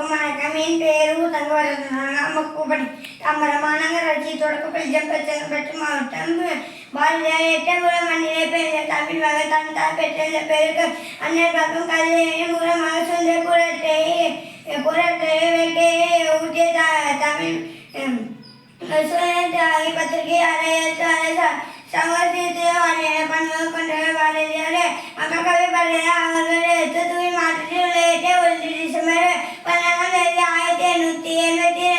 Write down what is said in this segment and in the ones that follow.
எல்லோருக்கும் வணக்கம். என் பேர் தங்கவரதனாங்க. அம்மக்கூப்படி தாம்பரமாநகராட்சி தொடக்கப்பள்ளி ஜம்பச்சங்கப்பட்டு மாவட்டம். பாரதியார் எட்டங்குள மண்ணிலே பெய்த தமிழ் வகை தந்தார் பெற்ற பெருக்கு அன்னர் பக்கம் கதையை மூலமாக சொந்த குரட்டை வைக்க ஊட்டிய தமிழ் சுயத்தாகி பத்திரிகை அறைய சமர்ப்பித்து வாழிய பண்பு கொண்ட பாரதியார் மக்களவை பாரதியார் அவர்கள் தூத்துக்குடி மாவட்டத்தில் உள்ள 1 டிசம்பர் 1882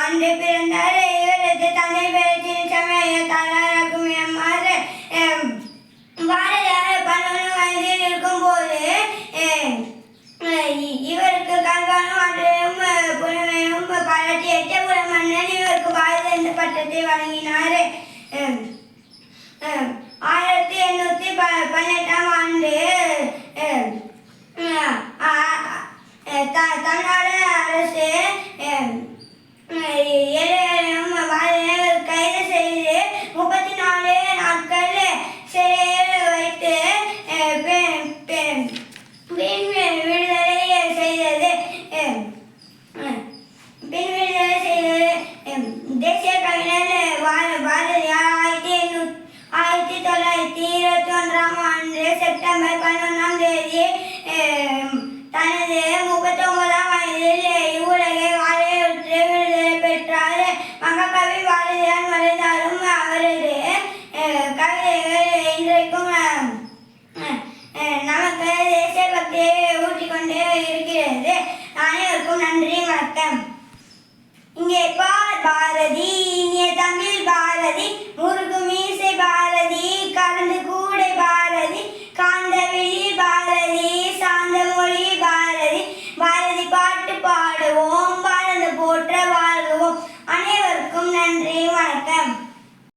ஆண்டு பிறந்தார். இவரது தந்தை பேரத்தின் சமய தாராக்கும் எம்மாறு பாரதியார் 11 வயதில் இருக்கும்போது இவருக்கு கல்வானும் ஆற்றலும் புலமையும் பாராட்டி எட்டகுல மன்னன் இவருக்கு பாரதி என்ற பட்டத்தை வழங்கினார். 1818 ஆண்டு தமிழ்நாடு அரசு கைது செய்து 34 நாட்கள் சிறையில் வைத்து விடுதலை செய்தது. தேசிய கவிஞர் பாரதியார் 1921 ஆண்டு செப்டம்பர் 11 தனது 39ஆம் வயதில் இவ்வுலகை வாழையுற்று விடுதலை பெற்றார். மகாகவி பாரதியார் மறைந்தாலும் அவரது கவிதைகள் இன்றைக்கும் நமக்கு தேசிய பக்தியை ஊற்றிக்கொண்டே இருக்கிறது. அனைவருக்கும் நன்றி, வணக்கம். இங்கே பார் பாரதி.